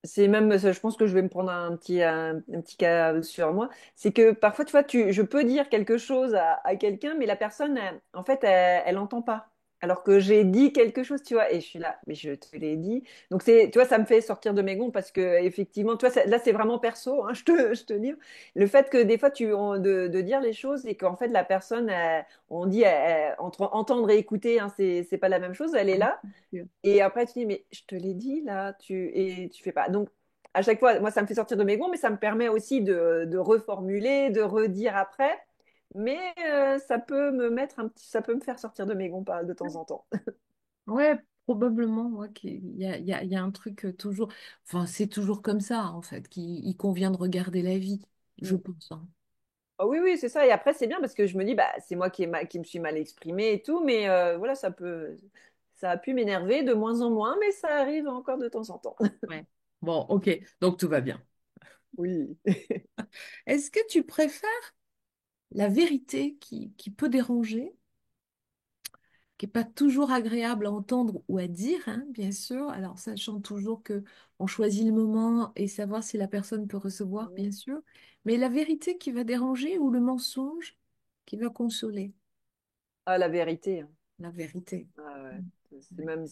c'est même, je pense que je vais me prendre un petit cas sur moi. C'est que parfois, tu vois, je peux dire quelque chose à quelqu'un, mais la personne, en fait, elle n'entend pas. Alors que j'ai dit quelque chose, tu vois, et je suis là, mais je te l'ai dit. Donc, tu vois, ça me fait sortir de mes gonds parce que, effectivement, tu vois, là, c'est vraiment perso, hein, je te livre. Le fait que des fois, de dire les choses et qu'en fait, la personne, on dit, entre entendre et écouter, hein, c'est pas la même chose, elle est Ah oui, là. c'est sûr. Et après, tu dis, mais je te l'ai dit là, et tu fais pas. Donc, à chaque fois, moi, ça me fait sortir de mes gonds, mais ça me permet aussi de reformuler, de redire après. Mais ça peut me faire sortir de mes gonds pas de temps en temps. Ouais, probablement, moi, il y a un truc toujours, enfin, c'est toujours comme ça, en fait, qu'il il convient de regarder la vie, je Mm. pense. Hein. Ah oui, oui, c'est ça. Et après, c'est bien parce que je me dis, bah, c'est moi qui me suis mal exprimée et tout, mais voilà, ça a pu m'énerver de moins en moins, mais ça arrive encore de temps en temps. Ouais. Bon, ok, donc tout va bien. Oui. Est-ce que tu préfères la vérité qui peut déranger, qui n'est pas toujours agréable à entendre ou à dire, hein, bien sûr, alors sachant toujours que on choisit le moment et savoir si la personne peut recevoir, bien sûr, mais la vérité qui va déranger ou le mensonge qui va consoler, Ah, la vérité, hein. la vérité. Ah ouais. C'est Ouais. même,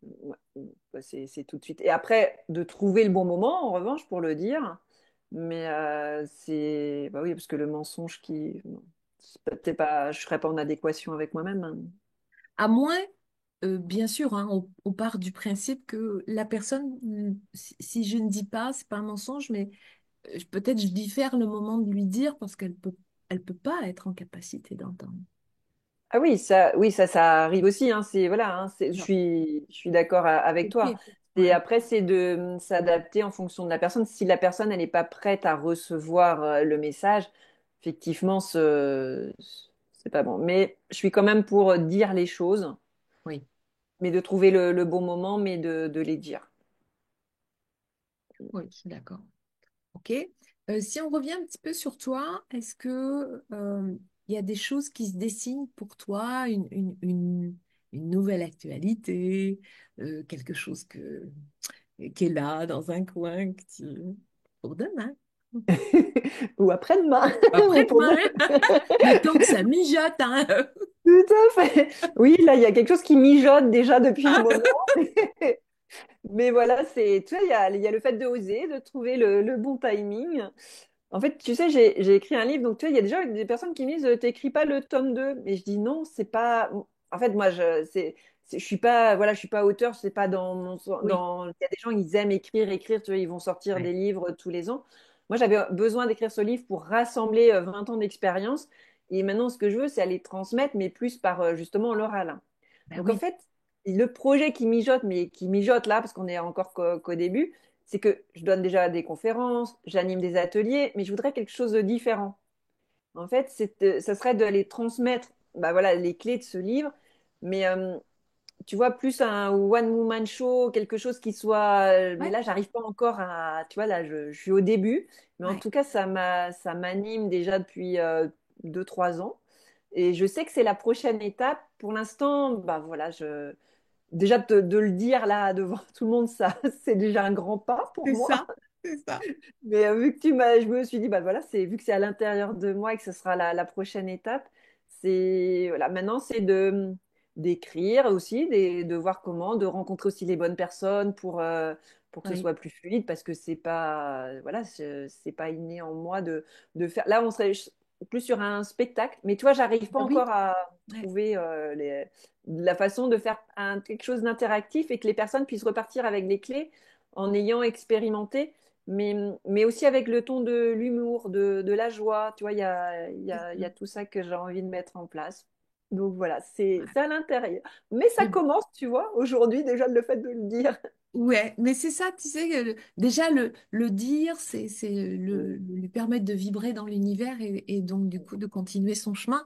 ouais, ouais, bah, c'est tout de suite. Et après, de trouver le bon moment, en revanche, pour le dire. Mais bah oui, parce que le mensonge non, c'est pas, je serais pas en adéquation avec moi-même, hein. À moins, bien sûr, hein, on part du principe que la personne, si je ne dis pas, c'est pas un mensonge, mais peut-être je diffère le moment de lui dire parce elle peut pas être en capacité d'entendre. Ah oui, ça arrive aussi, hein, voilà, hein, Non. je suis d'accord avec toi. Ok. Et Ouais. après, c'est de s'adapter en fonction de la personne. Si la personne, elle n'est pas prête à recevoir le message, effectivement, c'est pas bon. Mais je suis quand même pour dire les choses, Oui, mais de trouver le bon moment, mais de les dire. oui, je suis d'accord. Ok. Si on revient un petit peu sur toi, est-ce que il y a des choses qui se dessinent pour toi, une nouvelle actualité, quelque chose qui est là dans un coin pour demain? Ou après-demain, mais pour Après-demain, demain. hein. Le temps que ça mijote, hein. Tout à fait. Oui, là, il y a quelque chose qui mijote déjà depuis un moment. Mais voilà, tu sais, il y a le fait de oser, de trouver le bon timing. En fait, tu sais, j'ai écrit un livre, donc tu sais, il y a déjà des personnes qui me disent, t'écris pas le tome 2. Et je dis non, c'est pas. En fait, moi, je suis pas, voilà, je suis pas auteur, c'est pas Oui. il y a des gens, ils aiment écrire, tu vois, ils vont sortir Ouais. des livres tous les ans. Moi, j'avais besoin d'écrire ce livre pour rassembler 20 ans d'expérience. Et maintenant, ce que je veux, c'est aller transmettre, mais plus par justement l'oral. Ben Donc, en oui, fait, le projet qui mijote, mais qui mijote là, parce qu'on est encore qu'au début, c'est que je donne déjà des conférences, j'anime des ateliers, mais je voudrais quelque chose de différent. En fait, ça serait d'aller transmettre bah voilà, les clés de ce livre, mais tu vois, plus un one-woman show, quelque chose qui soit. Mais Ouais, là, j'arrive pas encore à. Tu vois, là, je suis au début. Mais en ouais, tout cas, ça m'anime déjà depuis 2, 3 ans. Et je sais que c'est la prochaine étape. Pour l'instant, bah voilà, déjà de le dire là devant tout le monde, ça, c'est déjà un grand pas pour c'est moi. ça, c'est ça. Mais vu que je me suis dit, bah voilà, vu que c'est à l'intérieur de moi et que ce sera la prochaine étape, voilà, maintenant c'est d'écrire aussi, de voir comment, de rencontrer aussi les bonnes personnes pour que ce Oui. soit plus fluide, parce que c'est pas, voilà, c'est pas inné en moi de faire. Là, on serait plus sur un spectacle, mais tu vois, j'arrive pas Ah oui, encore à ouais, trouver la façon de faire quelque chose d'interactif et que les personnes puissent repartir avec les clés en ayant expérimenté mais, mais aussi avec le ton de l'humour, de la joie. Tu vois, c'est il ça. y a tout ça que j'ai envie de mettre en place. Donc voilà, Ouais. c'est à l'intérieur. Mais ça Mais commence, tu vois, aujourd'hui déjà le fait de le dire. ouais, mais c'est ça, tu sais, déjà le dire, c'est Mm, lui permettre de vibrer dans l'univers et donc du coup de continuer son chemin.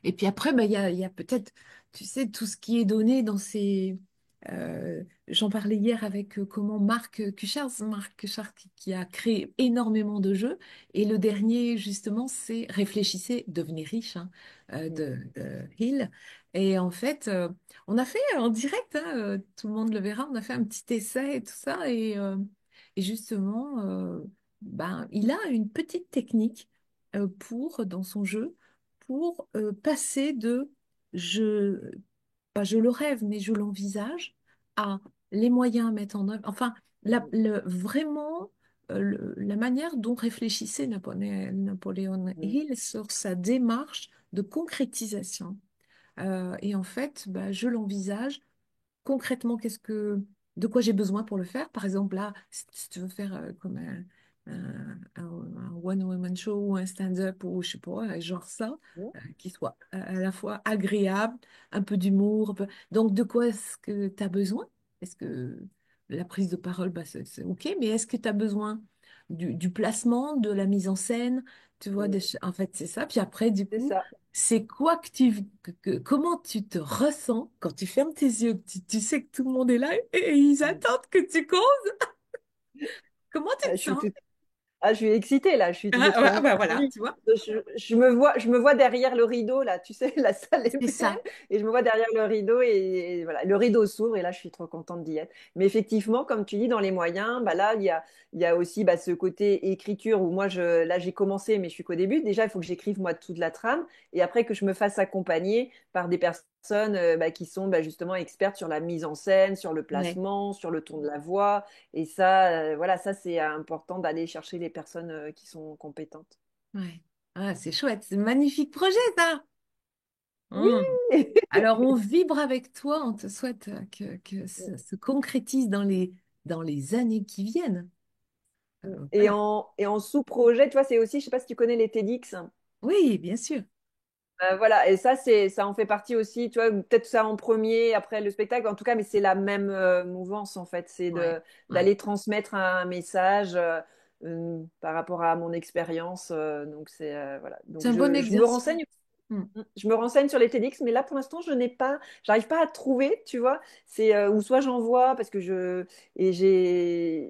Et puis après, bah, il y a peut-être, tu sais, tout ce qui est donné dans ces... j'en parlais hier avec comment Marc Cuchard qui a créé énormément de jeux. Et le dernier, justement, c'est Réfléchissez, devenez riche hein, mm, de Hill. Et en fait, on a fait en direct, hein, tout le monde le verra, on a fait un petit essai et tout ça. Et justement, ben, il a une petite technique dans son jeu pour passer de je, pas je le rêve, mais je l'envisage à les moyens à mettre en œuvre. Enfin, vraiment, la manière dont réfléchissait Napoléon mm, Hill sur sa démarche de concrétisation. Et en fait, bah, je l'envisage concrètement, de quoi j'ai besoin pour le faire? Par exemple, là, si tu veux faire comme un one-woman show ou un stand-up ou je sais pas, genre ça, mm, qui soit à la fois agréable, un peu d'humour. Donc, de quoi est-ce que tu as besoin? Est-ce que la prise de parole, bah, c'est OK, mais est-ce que tu as besoin du placement, de la mise en scène? Tu vois, mm. en fait, c'est ça. Puis après, du C'est coup, ça. c'est quoi comment tu te ressens quand tu fermes tes yeux, que tu sais que tout le monde est là et ils Mm. attendent que tu causes? Comment tu Ah, te sens? je suis excitée là, je suis Ah, trop bah voilà, ravie. tu vois, Je me vois derrière le rideau là, tu sais, la salle est c'est pleine ça. et je me vois derrière le rideau et voilà, le rideau s'ouvre et là je suis trop contente d'y être. Mais effectivement, comme tu dis, dans les moyens, bah là il y a aussi bah, ce côté écriture où moi là j'ai commencé mais je suis qu'au début. Déjà il faut que j'écrive moi toute la trame et après que je me fasse accompagner par des personnes bah, qui sont bah, justement expertes sur la mise en scène, sur le Ouais, placement, sur le ton de la voix. Et ça, voilà, ça c'est important d'aller chercher les personnes qui sont compétentes. ouais. Ah, c'est chouette, c'est un magnifique projet, ça. Oui. Hum. Alors, on vibre avec toi, on te souhaite que ça se concrétise dans les années qui viennent. Voilà. Et en sous-projet, tu vois, c'est aussi, je sais pas si tu connais les TEDx. Oui, bien sûr. Voilà, et ça, ça en fait partie aussi, tu vois, peut-être ça en premier, après le spectacle, en tout cas, mais c'est la même mouvance, en fait, Ouais, ouais, d'aller transmettre un message par rapport à mon expérience. Donc, voilà. c'est Donc, un bon je me exercice. renseigne. Hum. Je me renseigne sur les TEDx, mais là pour l'instant, j'arrive pas à trouver, tu vois. C'est ou soit j'envoie parce que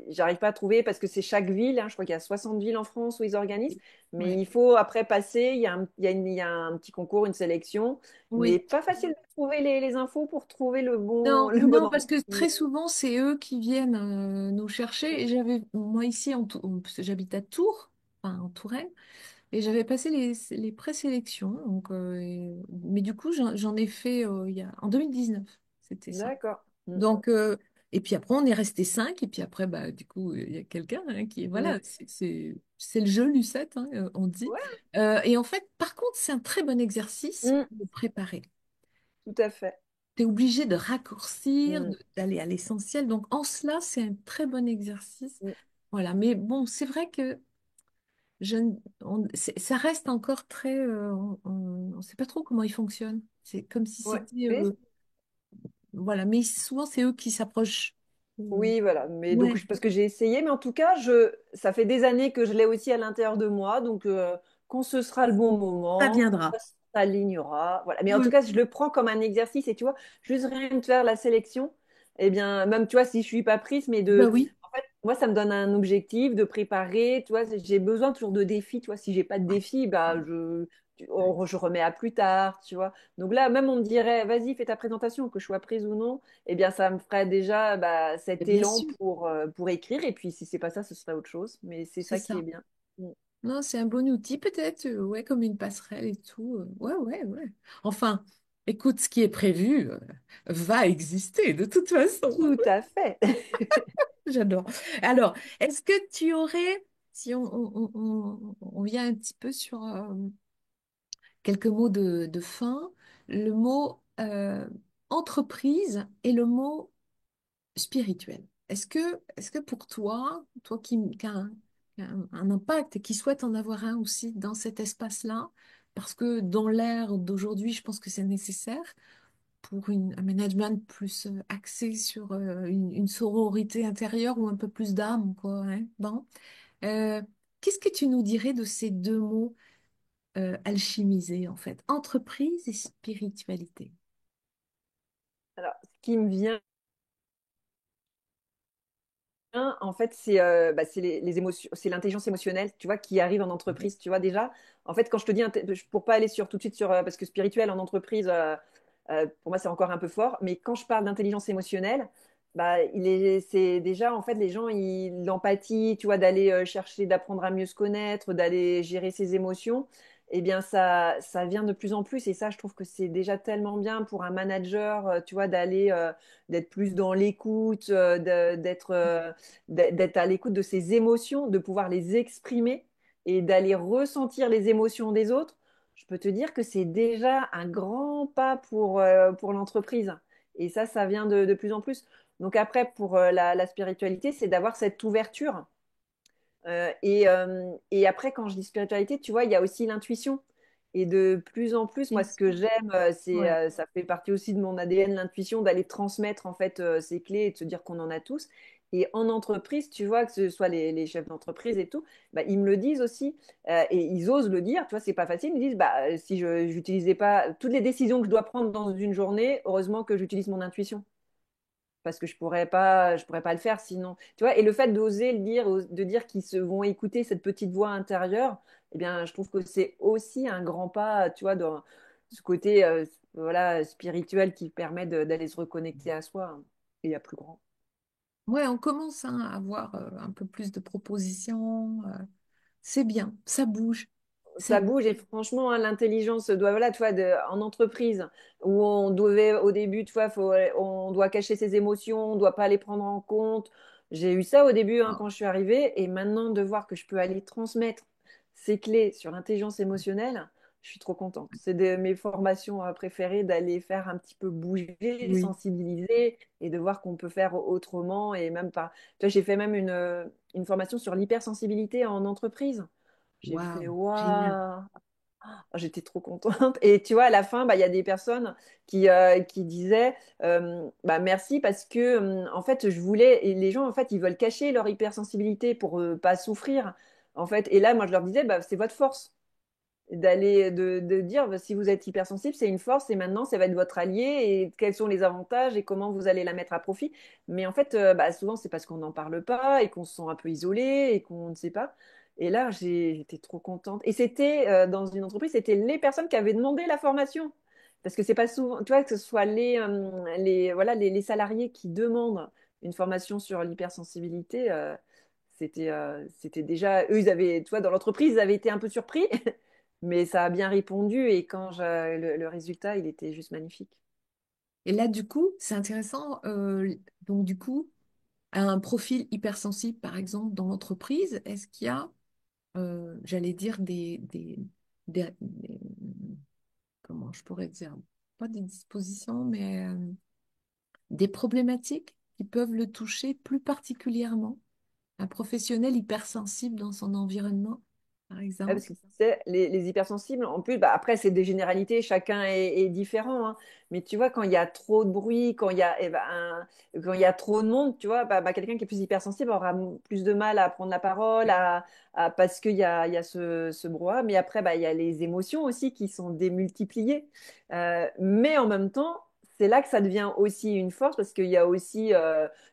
j'arrive pas à trouver parce que c'est chaque ville. Hein, je crois qu'il y a 60 villes en France où ils organisent, mais Ouais. il faut après passer. Il y a un petit concours, une sélection, mais Oui. pas facile de trouver les infos pour trouver Non, le bon non, parce endroit. que très souvent, c'est eux qui viennent nous chercher. Et moi ici, parce que j'habite à Tours, enfin en Touraine, et j'avais passé les présélections. Donc, mais du coup, j'en ai fait en 2019, c'était ça. D'accord. Donc, et puis après, on est resté cinq, et puis après, bah, du coup, il y a quelqu'un hein, Mm. voilà, c'est le jeu Lucette, hein, on dit. Ouais. Et en fait, par contre, c'est un très bon exercice Mm. de préparer. Tout à fait. Tu es obligé de raccourcir, Mm. d'aller à l'essentiel. Donc, en cela, c'est un très bon exercice. Mm. Voilà. Mais bon, c'est vrai que ça reste encore très. On ne sait pas trop comment il fonctionne. C'est comme si Ouais. c'était. Mais Voilà. Mais souvent, c'est eux qui s'approchent. oui, voilà. Mais donc, Ouais, parce que j'ai essayé, mais en tout cas, ça fait des années que je l'ai aussi à l'intérieur de moi. Donc, quand ce sera le bon ça moment, viendra. s'alignera. Voilà. Mais en tout Ouais. cas, je le prends comme un exercice et tu vois, juste rien de faire la sélection, eh bien, même tu vois, si je suis pas prise, mais Bah de. oui, En fait, moi, ça me donne un objectif de préparer. Tu vois, j'ai besoin toujours de défis. Tu vois, si j'ai pas de ouais, défi, bah, je remets à plus tard. Tu vois. Donc là, même on me dirait, vas-y, fais ta présentation, que je sois prise ou non, eh bien, ça me ferait déjà bah, mais cet bien élan sûr, pour écrire. Et puis, si c'est pas ça, ce serait autre chose. Mais c'est c'est ça qui est ça. bien. Mm. Non, c'est un bon outil peut-être, ouais, comme une passerelle et tout. Ouais, ouais, ouais. Enfin, écoute, ce qui est prévu va exister de toute façon. Tout à fait. J'adore. Alors, est-ce que tu aurais, si on vient un petit peu sur quelques mots de fin, le mot entreprise et le mot spirituel. Est-ce que pour toi, qui a un impact et qui souhaite en avoir un aussi dans cet espace-là, parce que dans l'ère d'aujourd'hui, je pense que c'est nécessaire pour un management plus axé sur une sororité intérieure ou un peu plus d'âme, quoi, hein, bon. Euh, qu'est-ce que tu nous dirais de ces deux mots alchimisés, en fait, entreprise et spiritualité? Alors, ce qui me vient, en fait, c'est les émotions, c'est l'intelligence émotionnelle, tu vois, qui arrive en entreprise, tu vois, déjà. En fait, quand je te dis, pour pas aller tout de suite sur, parce que spirituel en entreprise, pour moi, c'est encore un peu fort, mais quand je parle d'intelligence émotionnelle, bah, c'est déjà, en fait, les gens, l'empathie, tu vois, d'aller chercher, d'apprendre à mieux se connaître, d'aller gérer ses émotions, eh bien, ça vient de plus en plus, et ça, je trouve que c'est déjà tellement bien pour un manager, tu vois, d'être plus dans l'écoute, d'être à l'écoute de ses émotions, de pouvoir les exprimer et d'aller ressentir les émotions des autres, je peux te dire que c'est déjà un grand pas pour l'entreprise. Et ça vient de plus en plus. Donc après, pour la spiritualité, c'est d'avoir cette ouverture et après, quand je dis spiritualité, tu vois, il y a aussi l'intuition. Et de plus en plus, moi, Bien ce que sûr. j'aime, Ouais. ça fait partie aussi de mon ADN, l'intuition, d'aller transmettre en fait ces clés et de se dire qu'on en a tous. Et en entreprise, tu vois, que ce soit les chefs d'entreprise et tout, bah, ils me le disent aussi et ils osent le dire. Tu vois, c'est pas facile. Ils me disent, bah, si je n'utilisais pas toutes les décisions que je dois prendre dans une journée, heureusement que j'utilise mon intuition parce que je pourrais pas le faire sinon. Tu vois, et le fait d'oser le dire, de dire qu'ils se vont écouter cette petite voix intérieure, eh bien, je trouve que c'est aussi un grand pas, tu vois, dans ce côté voilà, spirituel qui permet d'aller se reconnecter à soi et à plus grand. Ouais, on commence hein, à avoir un peu plus de propositions. C'est bien, ça bouge. Ça C'est bouge et franchement, hein, l'intelligence doit, voilà, tu vois, en entreprise où on devait au début, tu vois, on doit cacher ses émotions, on doit pas les prendre en compte. J'ai eu ça au début hein, ah, quand je suis arrivée et maintenant de voir que je peux aller transmettre ces clés sur l'intelligence émotionnelle, je suis trop contente. C'est de mes formations préférées d'aller faire un petit peu bouger, oui. sensibiliser et de voir qu'on peut faire autrement et même pas. Tu vois, j'ai fait même une formation sur l'hypersensibilité en entreprise. J'ai fait Waouh, génial. waouh, j'étais trop contente. Et tu vois, à la fin, bah, il y a des personnes qui disaient bah, merci parce que en fait, je voulais. Et les gens, en fait, ils veulent cacher leur hypersensibilité pour pas souffrir. En fait, et là, moi, je leur disais, bah, c'est votre force de dire bah, si vous êtes hypersensible, c'est une force et maintenant ça va être votre allié et quels sont les avantages et comment vous allez la mettre à profit. Mais en fait, bah, souvent c'est parce qu'on n'en parle pas et qu'on se sent un peu isolé et qu'on ne sait pas. Et là, j'étais trop contente. Et c'était dans une entreprise, c'était les personnes qui avaient demandé la formation. Parce que c'est pas souvent, tu vois, que ce soit voilà, les salariés qui demandent une formation sur l'hypersensibilité, c'était déjà, eux, ils avaient, tu vois, dans l'entreprise, ils avaient été un peu surpris. Mais ça a bien répondu et quand le résultat, il était juste magnifique. Et là, du coup, c'est intéressant. Donc, du coup, un profil hypersensible, par exemple, dans l'entreprise, est-ce qu'il y a, j'allais dire, comment je pourrais dire, pas des dispositions, mais des problématiques qui peuvent le toucher plus particulièrement? Un professionnel hypersensible dans son environnement, par Ouais, exemple. parce que tu sais, les hypersensibles, en plus, bah, après, c'est des généralités, chacun est différent, hein. Mais tu vois, quand il y a trop de bruit, quand il y a, eh ben, quand il y a trop de monde, tu vois, quelqu'un qui est plus hypersensible aura plus de mal à prendre la parole, parce qu'il y a ce brouhaha. Mais après, bah, il y a les émotions aussi qui sont démultipliées. Mais en même temps, c'est là que ça devient aussi une force parce qu'il y a aussi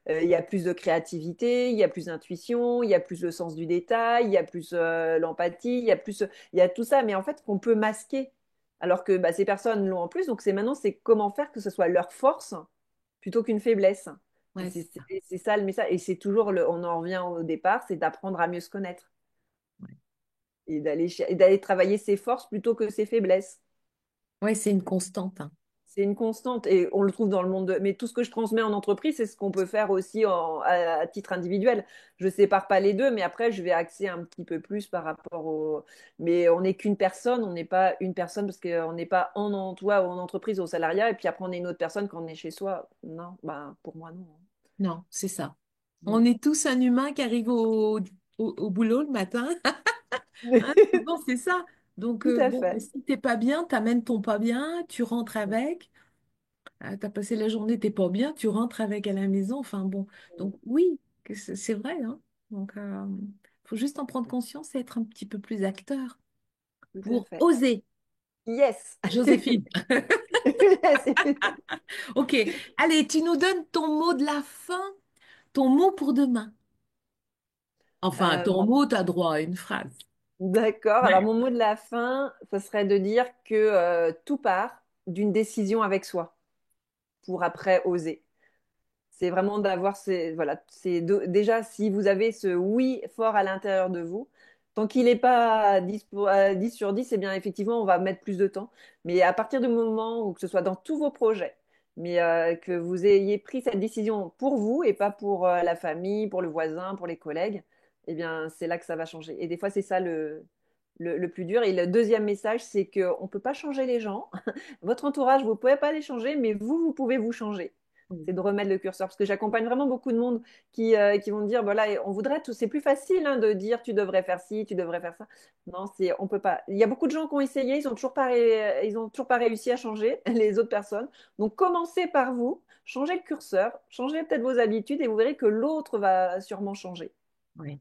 il y a plus de créativité, il y a plus d'intuition, il y a plus le sens du détail, il y a plus l'empathie, il y a tout ça, mais en fait qu'on peut masquer. Alors que bah, ces personnes l'ont en plus, donc c'est maintenant c'est comment faire que ce soit leur force plutôt qu'une faiblesse. Et Ouais, c'est ça. c'est ça le message. Et c'est toujours on en revient au départ, c'est d'apprendre à mieux se connaître Ouais, et d'aller travailler ses forces plutôt que ses faiblesses. ouais, c'est une constante, hein. C'est une constante et on le trouve dans le monde Mais tout ce que je transmets en entreprise, c'est ce qu'on peut faire aussi à titre individuel. Je sépare pas les deux, mais après, je vais axer un petit peu plus par rapport au... Mais on n'est qu'une personne, on n'est pas une personne parce qu'on n'est pas en toi ou en entreprise ou au salariat et puis après on est une autre personne quand on est chez soi. Non, bah, pour moi, non. Non, c'est ça. Mm. On est tous un humain qui arrive au boulot le matin. Hein, bon, c'est ça. Donc, Tout à bon, fait. si t'es pas bien, t'amènes ton pas bien, tu rentres avec. T'as passé la journée, t'es pas bien, tu rentres avec à la maison. Enfin, bon. Donc, oui, que c'est vrai, hein. Donc, faut juste en prendre conscience et être un petit peu plus acteur Tout à pour fait. oser. Yes. Joséphine. C'est- Ok. Allez, tu nous donnes ton mot de la fin, ton mot pour demain. Enfin, ton Bon, mot, t'as droit à une phrase. d'accord. Alors, mon mot de la fin, ce serait de dire que tout part d'une décision avec soi pour après oser. C'est vraiment d'avoir voilà, déjà si vous avez ce oui fort à l'intérieur de vous, tant qu'il n'est pas à 10 sur 10, eh bien effectivement, on va mettre plus de temps. Mais à partir du moment où que ce soit dans tous vos projets, mais que vous ayez pris cette décision pour vous et pas pour la famille, pour le voisin, pour les collègues, eh bien c'est là que ça va changer. Et des fois, c'est ça le plus dur. Et le deuxième message, c'est qu'on ne peut pas changer les gens. Votre entourage, vous ne pouvez pas les changer, mais vous, vous pouvez vous changer. C'est de remettre le curseur. Parce que j'accompagne vraiment beaucoup de monde qui vont dire, voilà, on voudrait tout. C'est plus facile hein, de dire, tu devrais faire ci, tu devrais faire ça. Non, on peut pas. Il y a beaucoup de gens qui ont essayé, ils ont toujours pas réussi à changer les autres personnes. Donc, commencez par vous, changez le curseur, changez peut-être vos habitudes et vous verrez que l'autre va sûrement changer. Oui.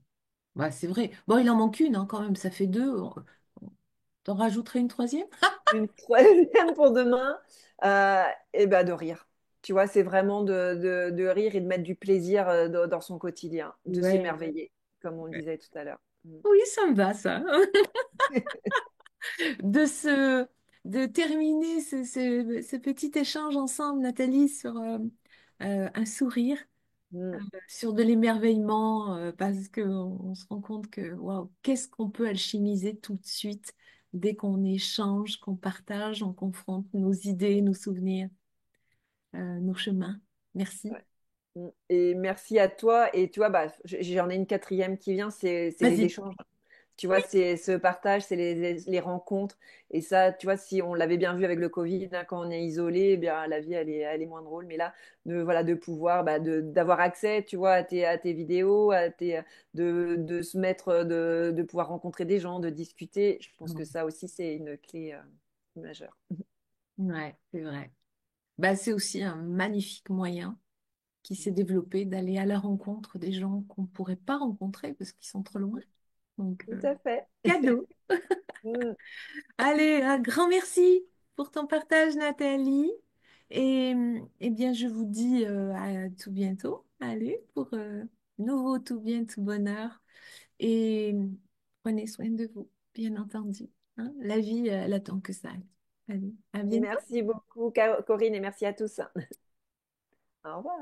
Bah, c'est vrai. Bon, il en manque une, hein, quand même, ça fait deux. T'en rajouterais une troisième? Une troisième pour demain, euh, et ben de rire. Tu vois, c'est vraiment de rire et de mettre du plaisir dans son quotidien, de Ouais. s'émerveiller, comme on Ouais. disait tout à l'heure. Mm. Oui, ça me va, ça. De se, de terminer ce petit échange ensemble, Nathalie, sur un sourire, Mm. sur de l'émerveillement, parce qu'on se rend compte que, waouh, qu'est-ce qu'on peut alchimiser tout de suite dès qu'on échange, qu'on partage, on confronte nos idées, nos souvenirs, nos chemins. Merci. Ouais. Mm. Et merci à toi. Et tu vois, bah, j'en ai une quatrième qui vient, c'est les Vas-y. échanges. Tu vois, c'est ce partage, c'est les rencontres. Et ça, tu vois, si on l'avait bien vu avec le Covid, hein, quand on est isolé, eh bien, la vie, elle est moins drôle. Mais là, voilà, de pouvoir, d'avoir accès, tu vois, à tes vidéos, de se mettre, de pouvoir rencontrer des gens, de discuter. Je pense que ça aussi, c'est une clé majeure. Ouais, c'est vrai. Bah, c'est aussi un magnifique moyen qui s'est développé d'aller à la rencontre des gens qu'on ne pourrait pas rencontrer parce qu'ils sont trop loin. Donc, Tout à fait. cadeau. Mm. Allez, un grand merci pour ton partage, Nathalie. Et eh bien, je vous dis à tout bientôt. Allez, pour nouveau tout bien, tout bonheur. Et prenez soin de vous, bien entendu, hein. La vie, elle attend que ça. Allez, à bientôt. Merci beaucoup, Corinne, et merci à tous. Au revoir.